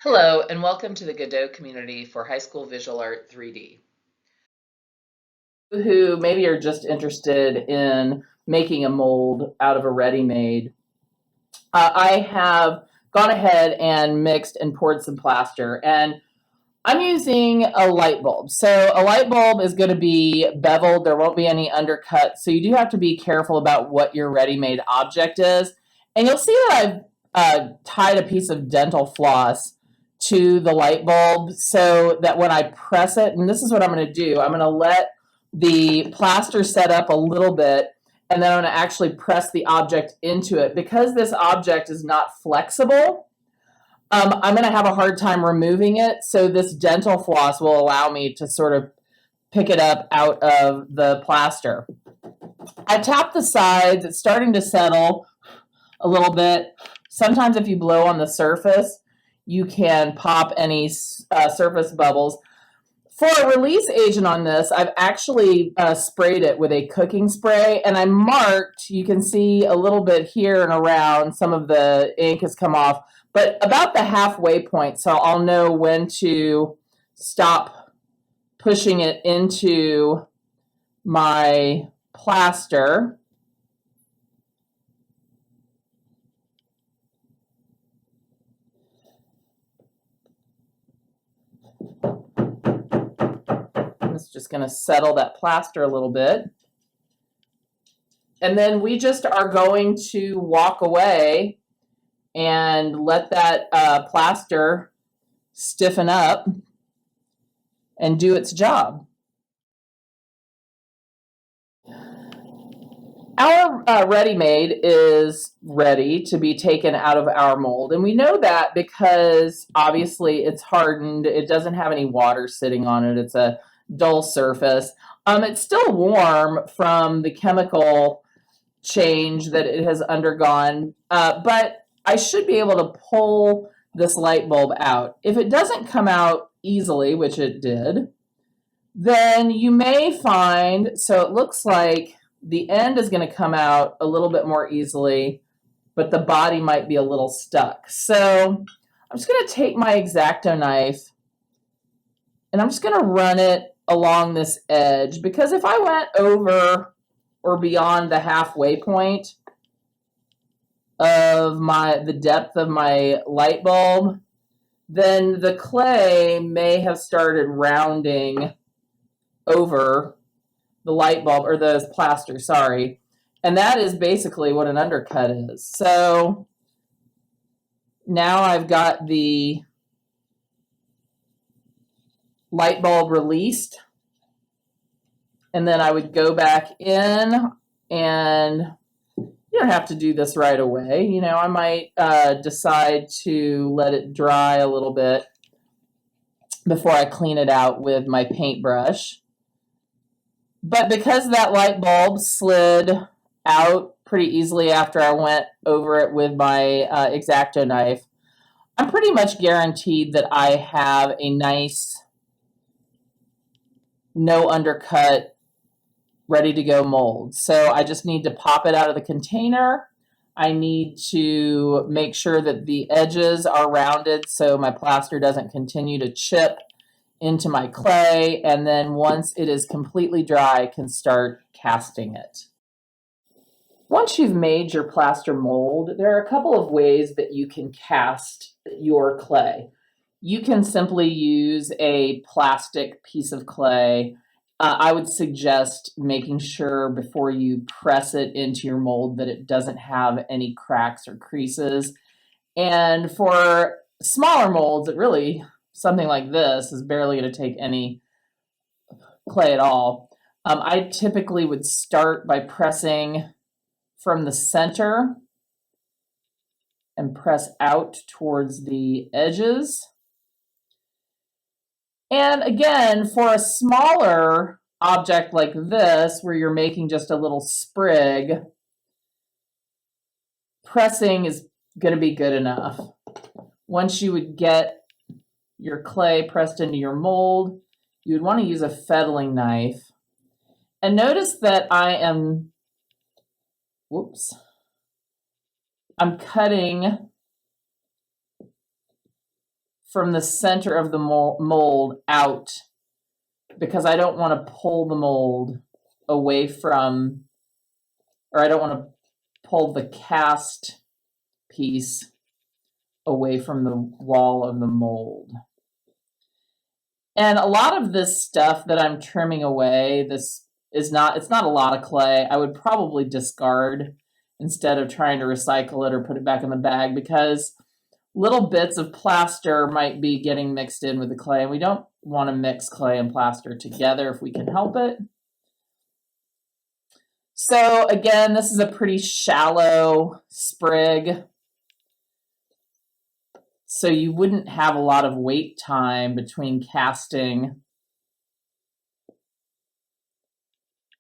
Hello, and welcome to the Godot community for High School Visual Art 3D. Who maybe are just interested in making a mold out of a ready-made. I have gone ahead and mixed and poured some plaster, and I'm using a light bulb. So a light bulb is going to be beveled. There won't be any undercut. So you do have to be careful about what your ready-made object is. And you'll see that I've tied a piece of dental floss to the light bulb so that when I press it, and this is what I'm going to do, I'm going to let the plaster set up a little bit, and then I'm going to actually press the object into it. Because this object is not flexible, I'm going to have a hard time removing it, so this dental floss will allow me to sort of pick it up out of the plaster. I tapped the sides. It's starting to settle a little bit. Sometimes if you blow on the surface, you can pop any surface bubbles. For a release agent on this, I've actually sprayed it with a cooking spray, and I marked, you can see a little bit here and around, some of the ink has come off, but about the halfway point, so I'll know when to stop pushing it into my plaster. It's just going to settle that plaster a little bit. And then we just are going to walk away and let that plaster stiffen up and do its job. Our ready-made is ready to be taken out of our mold. And we know that because obviously it's hardened. It doesn't have any water sitting on it. It's a dull surface. It's still warm from the chemical change that it has undergone, but I should be able to pull this light bulb out. If it doesn't come out easily, which it did, then you may find, so it looks like the end is going to come out a little bit more easily, but the body might be a little stuck. So I'm just going to take my X-Acto knife and I'm just going to run it along this edge, because if I went over or beyond the halfway point of the depth of my light bulb, then the clay may have started rounding over the light bulb, or the plaster, sorry. And that is basically what an undercut is. So now I've got the light bulb released, and then I would go back in, and you don't have to do this right away. You know, I might decide to let it dry a little bit before I clean it out with my paintbrush. But because that light bulb slid out pretty easily after I went over it with my X-Acto knife, I'm pretty much guaranteed that I have a nice, no undercut, ready to go mold. So I just need to pop it out of the container. I need to make sure that the edges are rounded so my plaster doesn't continue to chip into my clay. And then once it is completely dry, I can start casting it. Once you've made your plaster mold, there are a couple of ways that you can cast your clay. You can simply use a plastic piece of clay. I would suggest making sure before you press it into your mold that it doesn't have any cracks or creases. And for smaller molds, it really, something like this is barely going to take any clay at all. I typically would start by pressing from the center and press out towards the edges. And again, for a smaller object like this, where you're making just a little sprig, pressing is going to be good enough. Once you would get your clay pressed into your mold, you would want to use a fettling knife. And notice that I'm cutting from the center of the mold out, because I don't want to pull the mold away from, or I don't want to pull the cast piece away from the wall of the mold. And a lot of this stuff that I'm trimming away, it's not a lot of clay. I would probably discard instead of trying to recycle it or put it back in the bag, because little bits of plaster might be getting mixed in with the clay, and we don't want to mix clay and plaster together if we can help it. So again, this is a pretty shallow sprig, so you wouldn't have a lot of wait time between casting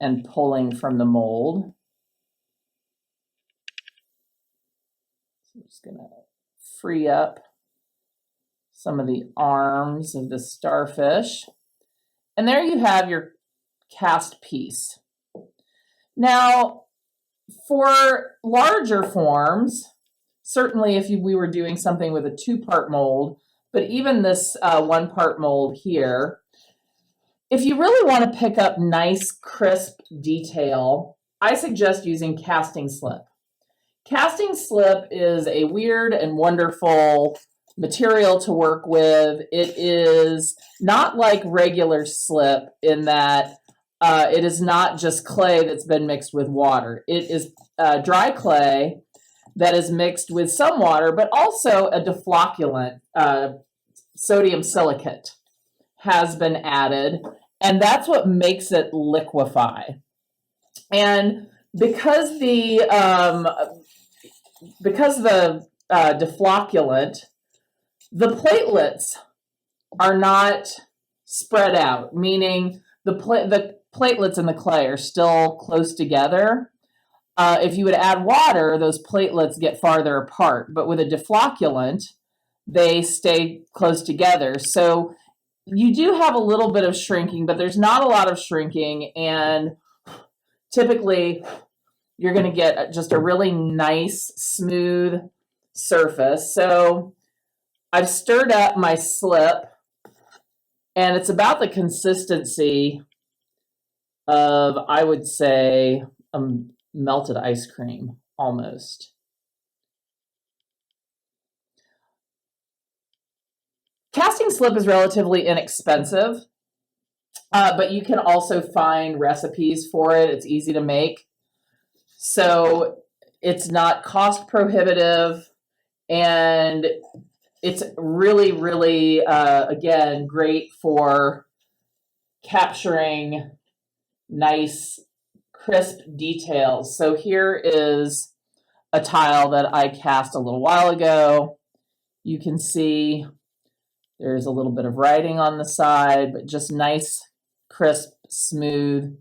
and pulling from the mold. So I'm just gonna free up some of the arms of the starfish. And there you have your cast piece. Now, for larger forms, certainly if we were doing something with a 2-part mold, but even this 1-part mold here, if you really want to pick up nice, crisp detail, I suggest using casting slip. Casting slip is a weird and wonderful material to work with. It is not like regular slip in that it is not just clay that's been mixed with water. It is dry clay that is mixed with some water, but also a deflocculant, sodium silicate, has been added, and that's what makes it liquefy. And because the deflocculant, the platelets are not spread out, meaning the platelets in the clay are still close together. If you would add water, those platelets get farther apart, but with a deflocculant, they stay close together. So you do have a little bit of shrinking, but there's not a lot of shrinking, and typically you're going to get just a really nice, smooth surface. So I've stirred up my slip, and it's about the consistency of, I would say, melted ice cream, almost. Casting slip is relatively inexpensive, but you can also find recipes for it. It's easy to make. So it's not cost prohibitive, and it's really, really, again, great for capturing nice, crisp details. So here is a tile that I cast a little while ago. You can see there's a little bit of writing on the side, but just nice, crisp, smooth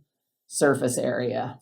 surface area.